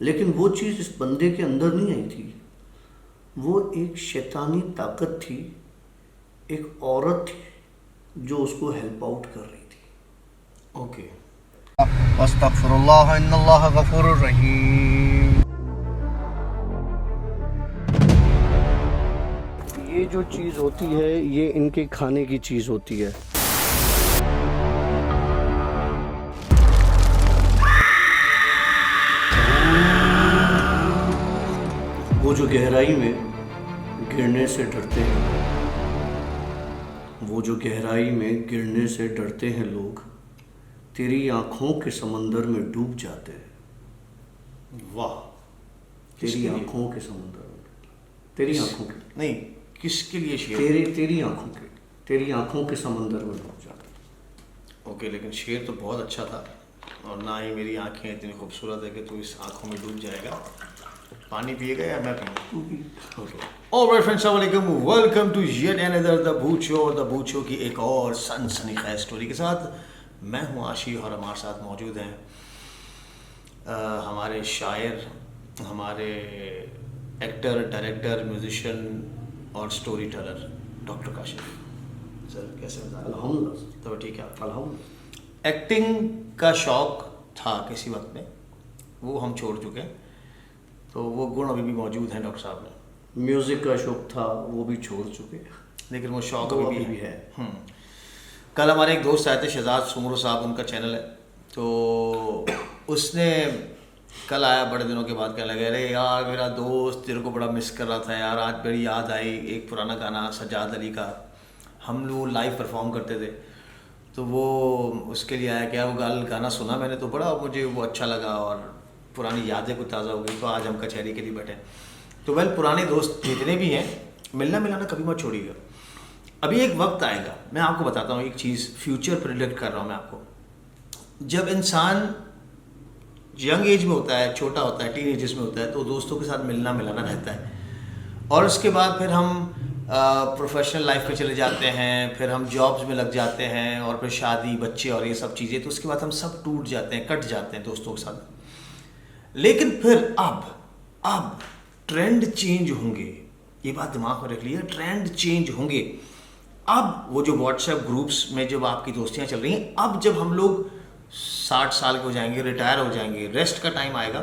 लेकिन वो चीज़ इस बंदे के अंदर नहीं आई थी। वो एक शैतानी ताकत थी, एक औरत थी जो उसको हेल्प आउट कर रही थी। ओके। अस्तगफिरुल्लाह इन्नल्लाह गफूरुर रहीम। ये जो चीज़ होती है ये इनके खाने की चीज़ होती है। वो जो गहराई में गिरने से डरते हैं, वो जो गहराई में गिरने से डरते हैं लोग, तेरी आंखों के समंदर में डूब जाते हैं। वाह। तेरी आंखों के समंदर में, तेरी आंखों के नहीं, किसके लिए शेर? तेरी आंखों के समंदर में डूब जाते हैं। ओके, लेकिन शेर तो बहुत अच्छा था, और ना ही मेरी आंखें इतनी खूबसूरत है कि तू इस आंखों में डूब जाएगा। पानी पिएगा या मैं पीऊँ? ओके। ऑलराइट फ्रेंड्स, अस्सलाम वालेकुम, welcome to yet another the boot show. और द बूट शो की एक और सनसनीखेज स्टोरी के साथ मैं हूँ आशी, और हमारे साथ मौजूद हैं हमारे शायर, हमारे एक्टर, डायरेक्टर, म्यूजिशियन और story teller doctor Kashif. Sir कैसे मजा? अल्हम्दुलिल्लाह। तो ठीक है। अल्हम्दुलिल्लाह। एक्टिंग का शौक़ था किसी वक्त में, वो हम छोड़ चुके हैं, तो वो गुण अभी भी मौजूद हैं डॉक्टर साहब में। म्यूज़िक का शौक था, वो भी छोड़ चुके, लेकिन वो शौक़ तो अभी भी है। कल हमारे एक दोस्त आए थे, शहजाद सुमरो साहब, उनका चैनल है, तो उसने कल आया बड़े दिनों के बाद, कहने लगे, अरे यार मेरा दोस्त तेरे को बड़ा मिस कर रहा था यार, आज बड़ी याद आई एक पुराना गाना सज्जाद अली का, हम लोग लाइव परफॉर्म करते थे, तो वो उसके लिए आया। क्या वो गाना सुना मैंने, तो बड़ा मुझे वो अच्छा लगा और पुरानी यादें कुछ ताज़ा हो गई, तो आज हम कचहरी के लिए बैठे। तो वेल, पुराने दोस्त जितने भी हैं, मिलना मिलाना कभी मत छोड़िएगा। अभी एक वक्त आएगा, मैं आपको बताता हूँ एक चीज़, फ्यूचर प्रेडिक्ट कर रहा हूँ मैं आपको। जब इंसान यंग एज में होता है, छोटा होता है, टीन एजेस में होता है, तो दोस्तों के साथ मिलना मिलाना रहता है, और उसके बाद फिर हम प्रोफेशनल लाइफ में चले जाते हैं, फिर हम जॉब्स में लग जाते हैं, और फिर शादी, बच्चे और ये सब चीज़ें, तो उसके बाद हम सब टूट जाते हैं, कट जाते हैं दोस्तों के साथ। लेकिन फिर अब ट्रेंड चेंज होंगे, ये बात दिमाग में रख लिया, ट्रेंड चेंज होंगे। अब वो जो व्हाट्सएप ग्रुप्स में जब आपकी दोस्तियां चल रही हैं, अब जब हम लोग 60 साल के हो जाएंगे, रिटायर हो जाएंगे, रेस्ट का टाइम आएगा,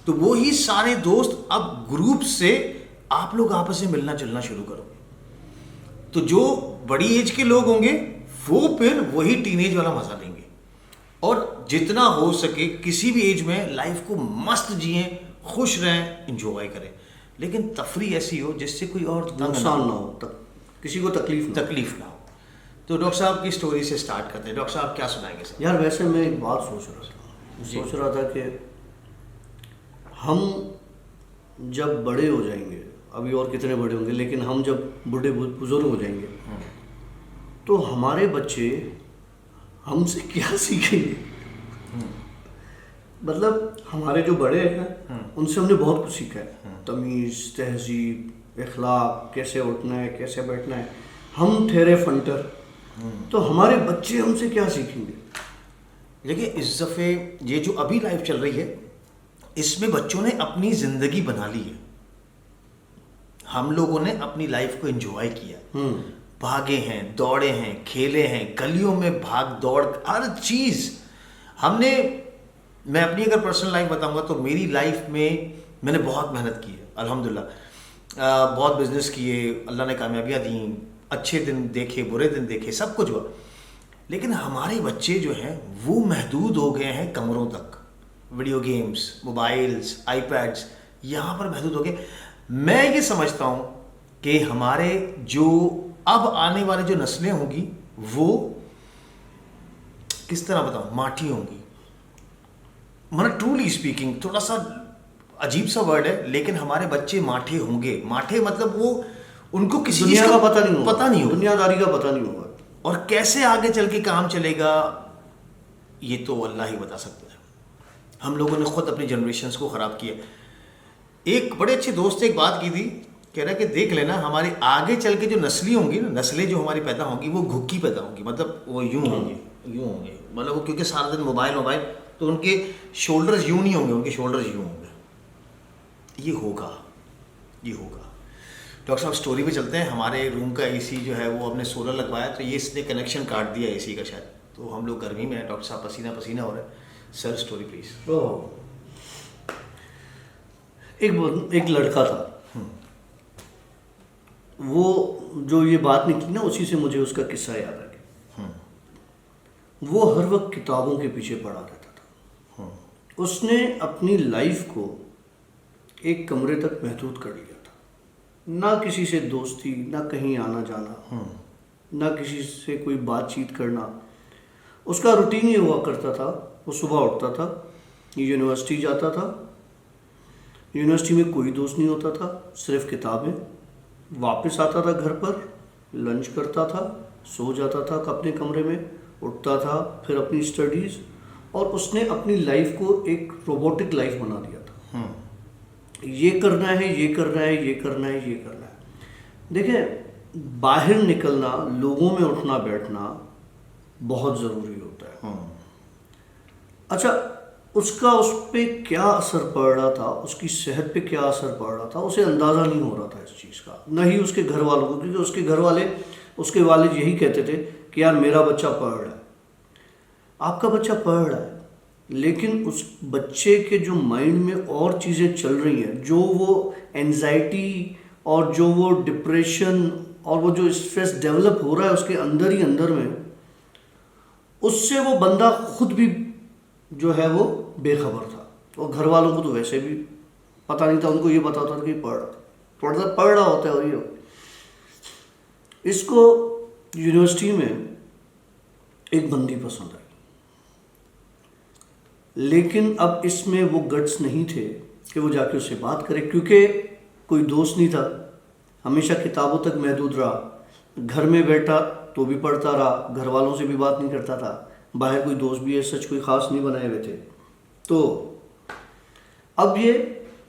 तो वो ही सारे दोस्त अब ग्रुप से आप लोग आपस में मिलना जुलना शुरू करो। तो जो बड़ी एज के लोग होंगे वो फिर वही टीनेज वाला मजा लेंगे, और जितना हो सके किसी भी एज में लाइफ को मस्त जिए, खुश रहें, इंजॉय करें, लेकिन तफरी ऐसी हो जिससे कोई और नुकसान ना हो, किसी को तकलीफ ना हो। तो डॉक्टर साहब की स्टोरी से स्टार्ट करते हैं। डॉक्टर साहब क्या सुनाएंगे सर? यार वैसे मैं एक बात सोच रहा था कि हम जब बड़े हो जाएंगे, अभी और कितने बड़े होंगे, लेकिन हम जब बूढ़े बुजुर्ग हो जाएंगे, तो हमारे बच्चे हमसे क्या सीखेंगे? मतलब हमारे जो बड़े हैं उनसे हमने बहुत कुछ सीखा है, तमीज़, तहजीब, इखलाक, कैसे उठना है, कैसे बैठना है। हम ठहरे फंटर, तो हमारे बच्चे हमसे क्या सीखेंगे? देखिए, इस दफ़े ये जो अभी लाइफ चल रही है, इसमें बच्चों ने अपनी ज़िंदगी बना ली है। हम लोगों ने अपनी लाइफ को एंजॉय किया, भागे हैं, दौड़े हैं, खेले हैं, गलियों में भाग दौड़, हर चीज़ हमने। मैं अपनी अगर पर्सनल लाइफ बताऊंगा तो मेरी लाइफ में मैंने बहुत मेहनत की है, अल्हम्दुलिल्लाह। बहुत बिजनेस किए, अल्लाह ने कामयाबियाँ दी, अच्छे दिन देखे, बुरे दिन देखे, सब कुछ हुआ। लेकिन हमारे बच्चे जो हैं वो महदूद हो गए हैं कमरों तक, वीडियो गेम्स, मोबाइल्स, आईपैड्स, यहाँ पर महदूद हो गए। मैं ये समझता हूँ कि हमारे जो अब आने वाली जो नस्लें होंगी वो किस तरह बताऊँ, माठी होंगी। मतलब ट्रूली स्पीकिंग, थोड़ा सा अजीब सा वर्ड है, लेकिन हमारे बच्चे माठे होंगे। माठे मतलब वो, उनको किसी दुनिया का पता नहीं होगा, दुनियादारी का पता नहीं होगा, और कैसे आगे चल के काम चलेगा ये तो अल्लाह ही बता सकता है। हम लोगों ने खुद अपनी जनरेशन्स को ख़राब किया। एक बड़े अच्छे दोस्त एक बात की थी, कह रहा है कि देख लेना हमारे आगे चल के जो नस्लें होंगी ना, नस्लें जो हमारी पैदा होंगी वो घुक्की पैदा होंगी, मतलब वो यूं होंगे, मतलब वो, क्योंकि सारा दिन मोबाइल, तो उनके शोल्डर्स यूं नहीं होंगे, उनके शोल्डर्स यूं होंगे। ये होगा, ये होगा। डॉक्टर साहब स्टोरी पे चलते हैं। हमारे रूम का एसी जो है वो हमने सोलर लगवाया, तो ये इसने कनेक्शन काट दिया एसी का शायद, तो हम लोग गर्मी में हैं। डॉक्टर साहब पसीना पसीना हो रहा है। Sir story please. एक लड़का था, वो जो ये बात निकली ना, उसी से मुझे उसका किस्सा याद आ गया। वो हर वक्त किताबों के पीछे पड़ा रहता था। उसने अपनी लाइफ को एक कमरे तक महदूद कर लिया था। ना किसी से दोस्ती, ना कहीं आना जाना, ना किसी से कोई बातचीत करना। उसका रूटीन ये हुआ करता था, वो सुबह उठता था, यूनिवर्सिटी जाता था, यूनिवर्सिटी में कोई दोस्त नहीं होता था, सिर्फ किताबें। वापस आता था घर पर, लंच करता था, सो जाता था अपने कमरे में, उठता था, फिर अपनी स्टडीज़। और उसने अपनी लाइफ को एक रोबोटिक लाइफ बना दिया था। ये करना है, ये करना है, ये करना है, ये करना है। देखिए, बाहर निकलना, लोगों में उठना बैठना बहुत ज़रूरी होता है। अच्छा, उसका उस पर क्या असर पड़ रहा था, उसकी सेहत पे क्या असर पड़ रहा था, उसे अंदाज़ा नहीं हो रहा था इस चीज़ का, न ही उसके घर वालों को, क्योंकि उसके घर वाले, उसके वालिद यही कहते थे कि यार मेरा बच्चा पढ़ रहा है। आपका बच्चा पढ़ रहा है, लेकिन उस बच्चे के जो माइंड में और चीज़ें चल रही हैं, जो वो एंजाइटी और जो वो डिप्रेशन और वो जो स्ट्रेस डेवलप हो रहा है उसके अंदर ही अंदर में, उससे वो बंदा खुद भी जो है वो बेखबर था। और घर वालों को तो वैसे भी पता नहीं था, उनको ये पता था कि पढ़ रहा होता है। और ये इसको यूनिवर्सिटी में एक बंदी पसंद आई, लेकिन अब इसमें वो गट्स नहीं थे कि वो जाके उससे बात करे, क्योंकि कोई दोस्त नहीं था, हमेशा किताबों तक महदूद रहा, घर में बैठा तो भी पढ़ता रहा, घर वालों से भी बात नहीं करता था, बाहर कोई दोस्त भी है सच कोई ख़ास नहीं बनाए हुए थे। तो अब ये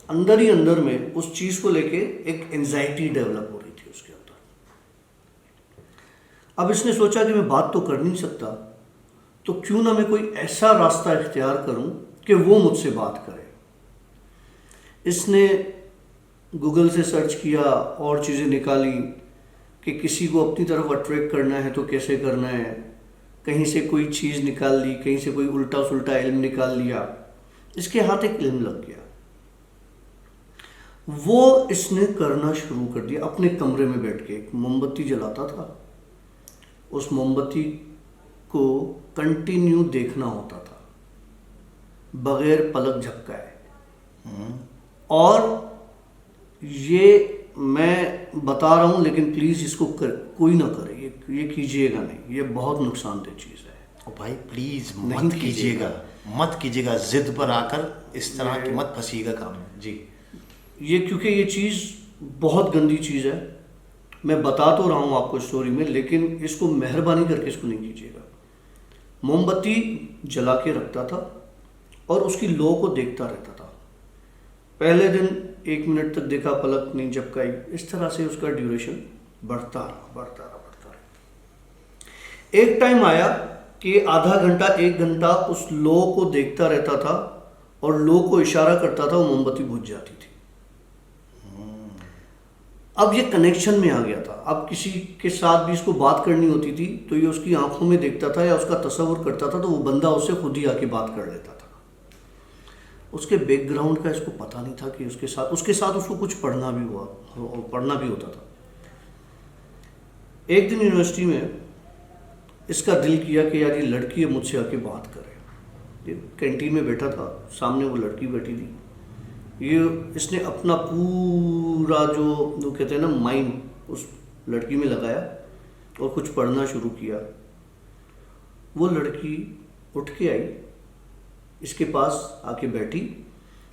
अंदर ही अंदर में उस चीज़ को लेके एक एंजाइटी डेवलप हो रही थी उसके अंदर। अब इसने सोचा कि मैं बात तो कर नहीं सकता, तो क्यों ना मैं कोई ऐसा रास्ता इख्तियार करूं कि वो मुझसे बात करे। इसने गूगल से सर्च किया और चीज़ें निकाली कि किसी को अपनी तरफ अट्रैक्ट करना है तो कैसे करना है। कहीं से कोई चीज़ निकाल ली, कहीं से कोई उल्टा सुल्टा इल्म निकाल लिया, इसके हाथ एक इल्म लग गया। वो इसने करना शुरू कर दिया। अपने कमरे में बैठ के एक मोमबत्ती जलाता था, उस मोमबत्ती को कंटिन्यू देखना होता था बगैर पलक झपकाए। और ये मैं बता रहा हूँ, लेकिन प्लीज़ इसको कोई ना करे, ये कीजिएगा नहीं, ये बहुत नुकसानदेह चीज़ है। ओ भाई प्लीज़ नहीं मत कीजिएगा, मत कीजिएगा, जिद पर आकर इस तरह की मत फंसीएगा काम में जी। ये क्योंकि ये चीज़ बहुत गंदी चीज़ है, मैं बता तो रहा हूँ आपको स्टोरी में, लेकिन इसको मेहरबानी करके इसको नहीं कीजिएगा। मोमबत्ती जला के रखता था और उसकी लो को देखता रहता था। पहले दिन 1 मिनट तक देखा, पलक नहीं झपकाई, इस तरह से उसका ड्यूरेशन बढ़ता रहा। एक टाइम आया कि आधा घंटा 1 घंटा उस लो को देखता रहता था और लो को इशारा करता था, वो मोमबत्ती बुझ जाती थी। अब ये कनेक्शन में आ गया था। अब किसी के साथ भी इसको बात करनी होती थी तो ये उसकी आंखों में देखता था या उसका तस्वुर करता था, तो वो बंदा उससे खुद ही आके बात कर लेता था। उसके बैकग्राउंड का इसको पता नहीं था कि उसके साथ उसको कुछ पढ़ना भी होता था। एक दिन यूनिवर्सिटी में इसका दिल किया कि यार ये लड़की है, मुझसे आके बात करे। ये कैंटीन में बैठा था, सामने वो लड़की बैठी थी। ये इसने अपना पूरा जो कहते हैं ना माइंड उस लड़की में लगाया और कुछ पढ़ना शुरू किया। वो लड़की उठ के आई, इसके पास आके बैठी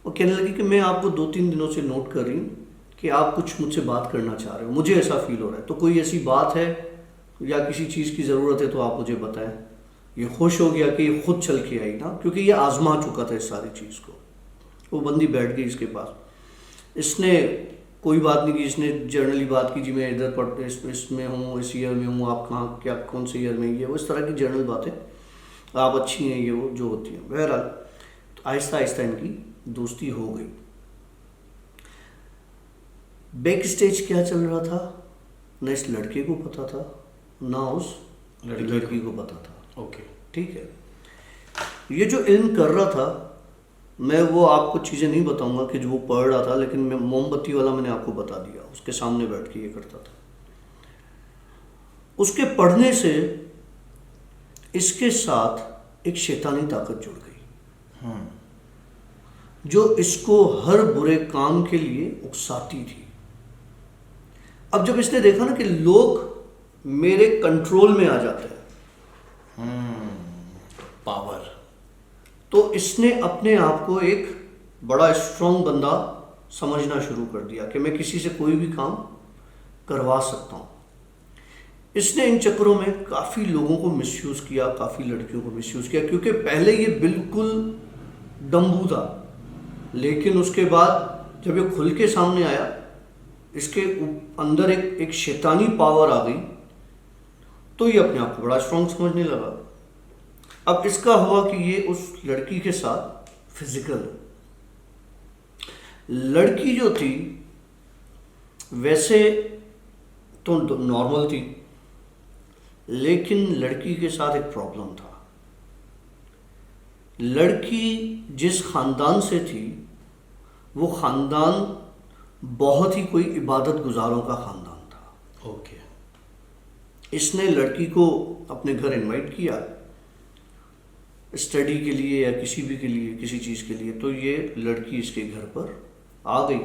और कहने लगी कि मैं आपको 2-3 दिनों से नोट कर रही हूँ कि आप कुछ मुझसे बात करना चाह रहे हो, मुझे ऐसा फील हो रहा है, तो कोई ऐसी बात है या किसी चीज़ की ज़रूरत है तो आप मुझे बताएं। ये खुश हो गया कि ये खुद चल के आई ना, क्योंकि ये आजमा चुका था इस सारी चीज़ को। वो बंदी बैठ गई इसके पास। इसने कोई बात नहीं की, इसने जर्नली बात की, जी मैं इधर पढ़ इसमें हूँ, इस ईयर में हूँ, आप कहाँ क्या कौन से ईयर में, ये वो इस तरह की जर्नल बातें, आप अच्छी हैं, ये वो जो होती हैं। बहरहाल तो आहिस्ता आहिस्ता इनकी दोस्ती हो गई। बैक स्टेज क्या चल रहा था न इस लड़के को पता था ना उस लड़की को पता था। ओके। ठीक है। ये जो इल्म कर रहा था, मैं वो आपको चीज़ें नहीं बताऊंगा कि जो वो पढ़ रहा था, लेकिन मैं मोमबत्ती वाला मैंने आपको बता दिया, उसके सामने बैठ के ये करता था। उसके पढ़ने से इसके साथ एक शैतानी ताकत जुड़ गई जो इसको हर बुरे काम के लिए उकसाती थी। अब जब इसने देखा ना कि लोग मेरे कंट्रोल में आ जाते हैं, पावर, तो इसने अपने आप को एक बड़ा स्ट्रांग बंदा समझना शुरू कर दिया कि मैं किसी से कोई भी काम करवा सकता हूँ। इसने इन चक्करों में काफ़ी लोगों को मिसयूज़ किया, काफ़ी लड़कियों को मिसयूज़ किया, क्योंकि पहले ये बिल्कुल डम्बू था, लेकिन उसके बाद जब ये खुल के सामने आया, इसके अंदर एक शैतानी पावर आ गई, तो ये अपने आप को बड़ा स्ट्रांग समझने लगा। अब इसका हुआ कि ये उस लड़की के साथ फिजिकल, लड़की जो थी वैसे तो नॉर्मल थी, लेकिन लड़की के साथ एक प्रॉब्लम था। लड़की जिस खानदान से थी वो खानदान बहुत ही कोई इबादत गुजारों का खानदान था। ओके। इसने लड़की को अपने घर इनवाइट किया स्टडी के लिए या किसी भी के लिए, किसी चीज़ के लिए, तो ये लड़की इसके घर पर आ गई,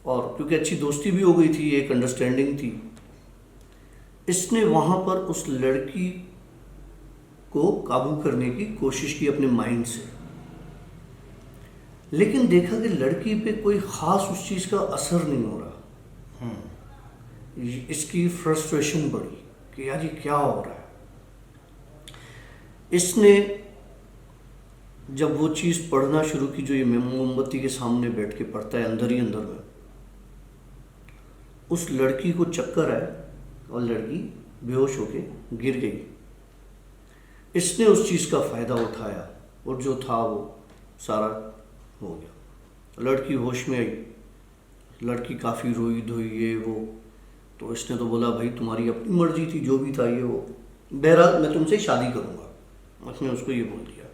और क्योंकि अच्छी दोस्ती भी हो गई थी, एक अंडरस्टैंडिंग थी, इसने वहाँ पर उस लड़की को काबू करने की कोशिश की अपने माइंड से, लेकिन देखा कि लड़की पे कोई ख़ास उस चीज़ का असर नहीं हो रहा। इसकी फ्रस्ट्रेशन बढ़ी कि यार ये क्या हो रहा है। इसने जब वो चीज़ पढ़ना शुरू की जो ये मोमबत्ती के सामने बैठ के पढ़ता है, अंदर ही अंदर में उस लड़की को चक्कर आया और लड़की बेहोश होके गिर गई। इसने उस चीज़ का फ़ायदा उठाया और जो था वो सारा हो गया। लड़की होश में आई, लड़की काफ़ी रोई धोई ये वो, तो इसने तो बोला भाई तुम्हारी अपनी मर्जी थी, जो भी था ये वो, बहरहाल मैं तुमसे शादी करूँगा, उसने उसको ये बोल दिया।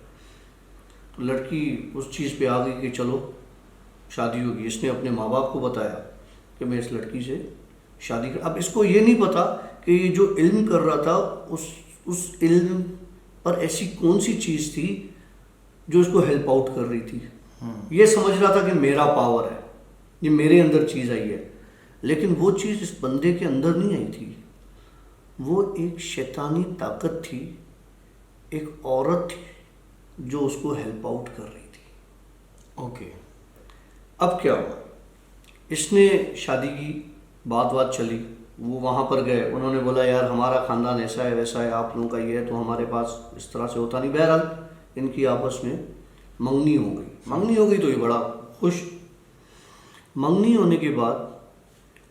तो लड़की उस चीज़ पे आ गई कि चलो शादी होगी। इसने अपने माँ बाप को बताया कि मैं इस लड़की से शादी कर। अब इसको ये नहीं पता कि ये जो इल्म कर रहा था उस इल्म पर ऐसी कौन सी चीज़ थी जो इसको हेल्प आउट कर रही थी। ये समझ रहा था कि मेरा पावर है, ये मेरे अंदर चीज़ आई है, लेकिन वो चीज़ इस बंदे के अंदर नहीं आई थी। वो एक शैतानी ताकत थी, एक औरत थी जो उसको हेल्प आउट कर रही थी। ओके। अब क्या हुआ, इसने शादी की, बात चली, वो वहाँ पर गए, उन्होंने बोला यार हमारा ख़ानदान ऐसा है वैसा है, आप लोगों का ये है, तो हमारे पास इस तरह से होता नहीं। बहरहाल इनकी आपस में मंगनी हो गई। मंगनी हो गई तो ये बड़ा खुश। मंगनी होने के बाद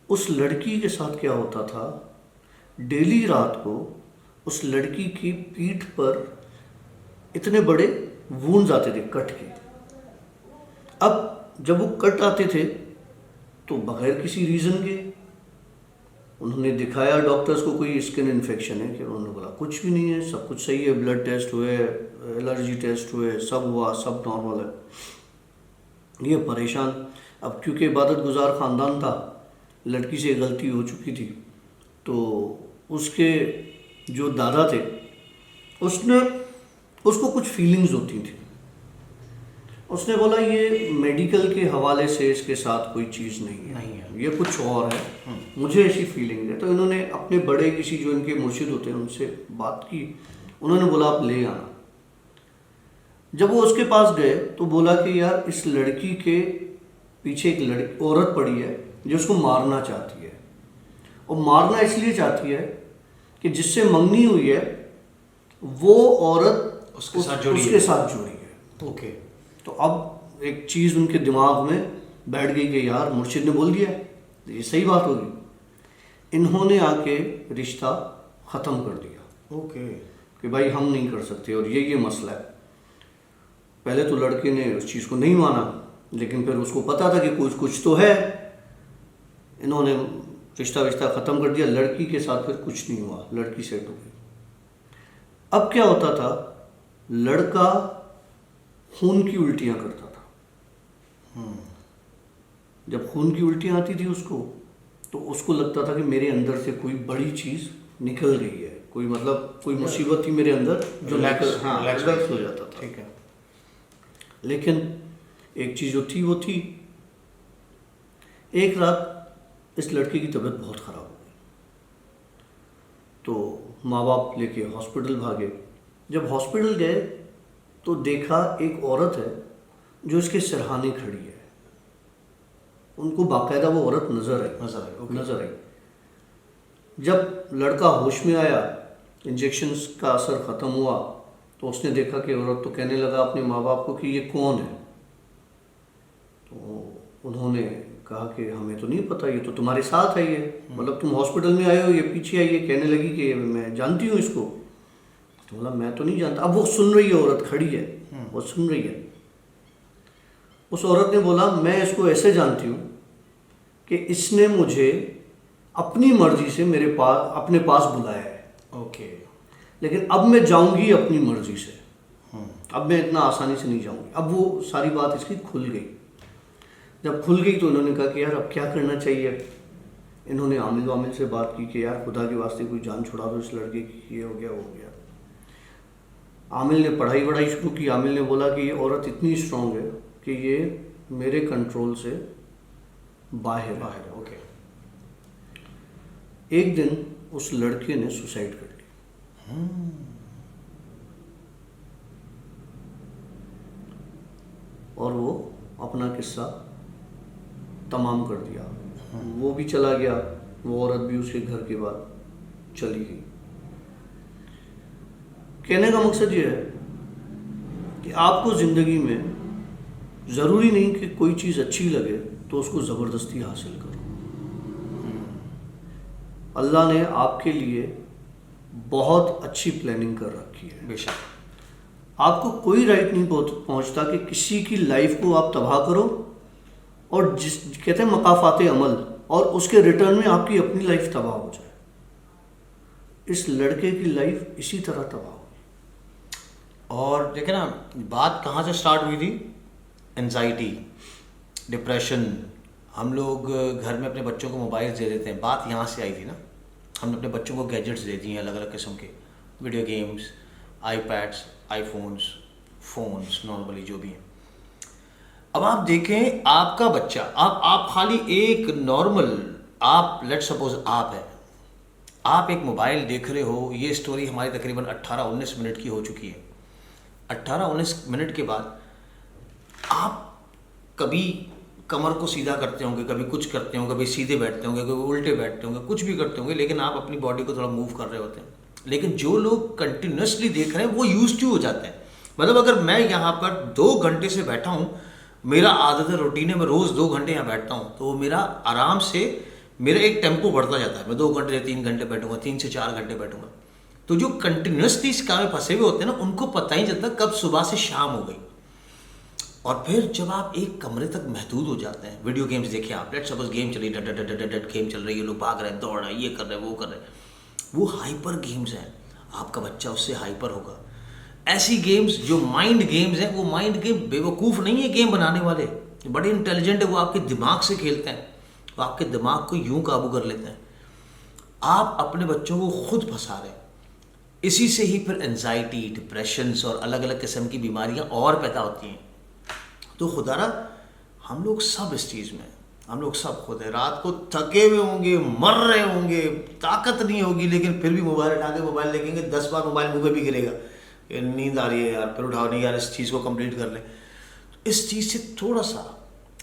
उस लड़की के साथ क्या होता था, डेली रात को उस लड़की की पीठ पर इतने बड़े वूंड्स आते थे कट के। अब जब वो कट आते थे तो बगैर किसी रीज़न के उन्होंने दिखाया डॉक्टर्स को कोई स्किन इन्फेक्शन है कि, उन्होंने बोला कुछ भी नहीं है, सब कुछ सही है, ब्लड टेस्ट हुए, एलर्जी टेस्ट हुए, सब हुआ, सब नॉर्मल है। ये परेशान, अब क्योंकि इबादत गुजार ख़ानदान था, लड़की से गलती हो चुकी थी, तो उसके जो दादा थे उसको कुछ फीलिंग्स होती थी। उसने बोला ये मेडिकल के हवाले से इसके साथ कोई चीज़ नहीं है, ये कुछ और है, मुझे ऐसी फीलिंग है। तो इन्होंने अपने बड़े किसी जो इनके मुर्शिद होते हैं उनसे बात की, उन्होंने बोला आप ले आना। जब वो उसके पास गए तो बोला कि यार इस लड़की के पीछे एक औरत पड़ी है जो उसको मारना चाहती है, और मारना इसलिए चाहती है कि जिससे मंगनी हुई है वो औरत उसके साथ जुड़ी है। ओके। तो अब एक चीज़ उनके दिमाग में बैठ गई कि यार मुर्शिद ने बोल दिया ये सही बात होगी। इन्होंने आके रिश्ता ख़त्म कर दिया। ओके। कि भाई हम नहीं कर सकते और ये मसला है। पहले तो लड़के ने उस चीज़ को नहीं माना, लेकिन फिर उसको पता था कि कुछ तो है, इन्होंने रिश्ता विश्ता ख़त्म कर दिया, लड़की के साथ फिर कुछ नहीं हुआ, लड़की सेट हो गई। अब क्या होता था, लड़का खून की उल्टियाँ करता था। जब खून की उल्टियाँ आती थी उसको, तो उसको लगता था कि मेरे अंदर से कोई बड़ी चीज़ निकल रही है, कोई मतलब कोई मुसीबत थी मेरे अंदर जो रिलैक्स हो जाता था। ठीक है। लेकिन एक चीज़ जो थी वो थी, एक रात इस लड़के की तबीयत बहुत ख़राब हो गई, तो माँ बाप लेके हॉस्पिटल भागे। जब हॉस्पिटल गए तो देखा एक औरत है जो इसके सिरहाने खड़ी है। उनको बाकायदा वो औरत नज़र आई। जब लड़का होश में आया, इंजेक्शंस का असर ख़त्म हुआ, तो उसने देखा कि औरत तो कहने लगा अपने माँ बाप को कि ये कौन है। तो उन्होंने कहा कि हमें तो नहीं पता, ये तो तुम्हारे साथ है, ये मतलब तुम हॉस्पिटल में आए हो, ये पीछे आई है। कहने लगी कि मैं जानती हूँ इसको। तो बोला मैं तो नहीं जानता। अब वो सुन रही है, औरत खड़ी है, वो सुन रही है। उस औरत ने बोला मैं इसको ऐसे जानती हूँ कि इसने मुझे अपनी मर्जी से अपने पास बुलाया है। ओके। लेकिन अब मैं जाऊंगी अपनी मर्जी से, अब मैं इतना आसानी से नहीं जाऊंगी। अब वो सारी बात इसकी खुल गई। जब खुल गई तो उन्होंने कहा कि यार अब क्या करना चाहिए। इन्होंने आमिल से बात की कि यार खुदा के वास्ते कोई जान छुड़ा दो इस लड़के की, ये हो गया। आमिल ने पढ़ाई शुरू की। आमिल ने बोला कि ये औरत इतनी स्ट्रांग है कि ये मेरे कंट्रोल से बाहर है। ओके। एक दिन उस लड़के ने सुसाइड कर ली। और वो अपना किस्सा तमाम कर दिया। वो भी चला गया, वो औरत भी उसके घर के बाद चली गई। कहने का मकसद ये है कि आपको ज़िंदगी में ज़रूरी नहीं कि कोई चीज़ अच्छी लगे तो उसको ज़बरदस्ती हासिल करो। अल्लाह ने आपके लिए बहुत अच्छी प्लानिंग कर रखी है। बेशक। आपको कोई राइट नहीं पहुंचता कि किसी की लाइफ को आप तबाह करो और कहते हैं मकाफाते अमल, और उसके रिटर्न में आपकी अपनी लाइफ तबाह हो जाए। इस लड़के की लाइफ इसी तरह तबाह हो। और देखे ना, बात कहाँ से स्टार्ट हुई थी? Anxiety, depression. हम लोग घर में अपने बच्चों को मोबाइल दे देते हैं, बात यहाँ से आई थी ना। हमने अपने बच्चों को गैजेट्स दे दिए अलग अलग किस्म के, video games, iPads, iPhones, phones, normally जो भी हैं। अब आप देखें, आपका बच्चा, आप खाली एक नॉर्मल, आप लेट सपोज आप है, आप एक मोबाइल देख रहे हो। ये स्टोरी हमारी तकरीबन 18-19 मिनट की हो चुकी है। 18-19 मिनट के बाद आप कभी कमर को सीधा करते होंगे, कभी कुछ करते होंगे, कभी सीधे बैठते होंगे, कभी उल्टे बैठते होंगे, कुछ भी करते होंगे, लेकिन आप अपनी बॉडी को थोड़ा मूव कर रहे होते हैं। लेकिन जो लोग कंटिन्यूसली देख रहे हैं वो यूज्ड टू हो जाते हैं। मतलब अगर मैं यहाँ पर 2 घंटे से बैठा हूँ, मेरा आदत है, रूटीन है, मैं रोज़ 2 घंटे यहाँ बैठता हूँ, तो मेरा आराम से मेरा एक टेम्पो बढ़ता जाता है। मैं 2 घंटे से 3 घंटे बैठूंगा, 3 से 4 घंटे बैठूंगा। तो जो कंटिन्यूसली इस काम में फंसे हुए होते हैं ना, उनको पता ही चलता कब सुबह से शाम हो गई। और फिर जब आप एक कमरे तक महदूद हो जाते हैं, वीडियो गेम्स देखिए आप, लेट्स सपोज गेम चली, डट गेम चल रही है, लोग भाग रहे हैं, दौड़ रहे हैं, ये कर रहे हैं, वो कर रहे हैं, वो हाइपर गेम्स हैं। आपका बच्चा उससे हाइपर होगा। ऐसी गेम्स जो माइंड गेम्स हैं, वो माइंड गेम बेवकूफ़ नहीं है गेम बनाने वाले, बड़े इंटेलिजेंट है। वो आपके दिमाग से खेलते हैं, वो आपके दिमाग को यूं काबू कर लेते हैं। आप अपने बच्चों को खुद फंसा रहे हैं। इसी से ही फिर एंजाइटी, डिप्रेशंस और अलग अलग किस्म की बीमारियां और पैदा होती हैं। तो खुदारा हम लोग सब इस चीज़ में, हम लोग सब खुद है, रात को थके हुए होंगे, मर रहे होंगे, ताकत नहीं होगी, लेकिन फिर भी मोबाइल उठा के मोबाइल देखेंगे, 10 बार मोबाइल मुँह पे भी गिरेगा, नींद आ रही है यार, फिर उठाओ, नहीं यार इस चीज़ को कंप्लीट कर लें। तो इस चीज़ से थोड़ा सा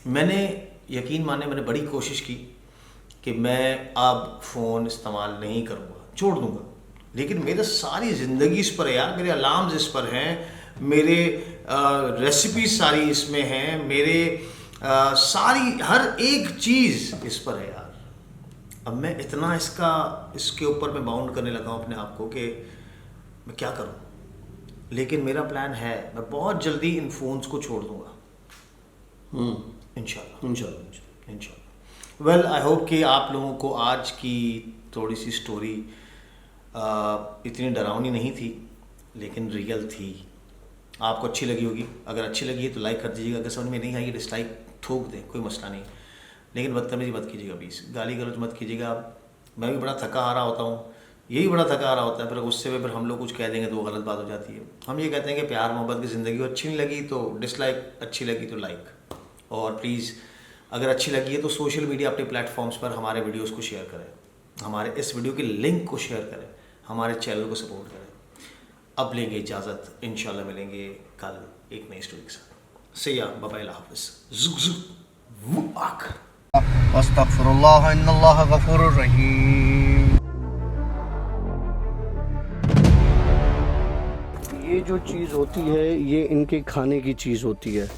मैंने, यकीन माने, मैंने बड़ी कोशिश की कि मैं अब फ़ोन इस्तेमाल नहीं करूँगा, छोड़ दूँगा। लेकिन मेरा सारी ज़िंदगी इस पर है यार, मेरे अलार्म्स इस पर हैं, मेरे रेसिपीज सारी इसमें हैं, मेरे सारी हर एक चीज़ इस पर है यार। अब मैं इतना इसके ऊपर मैं बाउंड करने लगा हूँ अपने आप को कि मैं क्या करूँ। लेकिन मेरा प्लान है, मैं बहुत जल्दी इन फ़ोन्स को छोड़ दूँगा, इंशाल्लाह। वेल आई होप कि आप लोगों को आज की थोड़ी सी स्टोरी इतनी डरावनी नहीं थी लेकिन रियल थी, आपको अच्छी लगी होगी। अगर अच्छी लगी है तो लाइक कर दीजिएगा, अगर समझ में नहीं आई डिसलाइक ठोक दें, कोई मसला नहीं, लेकिन बदतमीजी मत कीजिएगा प्लीज़, गाली गलौज मत कीजिएगा। मैं भी बड़ा थका हारा होता हूँ, यही बड़ा थका हारा होता है, फिर गुस्से में फिर हम लोग कुछ कह देंगे तो वो गलत बात हो जाती है। हम ये कहते हैं कि प्यार मोहब्बत की ज़िंदगी हो, अच्छी नहीं लगी तो डिसलाइक, अच्छी लगी तो लाइक, और प्लीज़ अगर अच्छी लगी है तो सोशल मीडिया अपने प्लेटफॉर्म्स पर हमारे वीडियोज़ को शेयर करें, हमारे इस वीडियो के लिंक को शेयर करें, हमारे चैनल को सपोर्ट करें। अब लेंगे इजाज़त, इंशाल्लाह मिलेंगे कल एक नई स्टोरी के साथ। से या बाय, अल्लाह हाफ़िज़। अस्तगफिरुल्लाह इन्नल्लाह गफूरुर रहीम। ये जो चीज़ होती है ये इनके खाने की चीज़ होती है।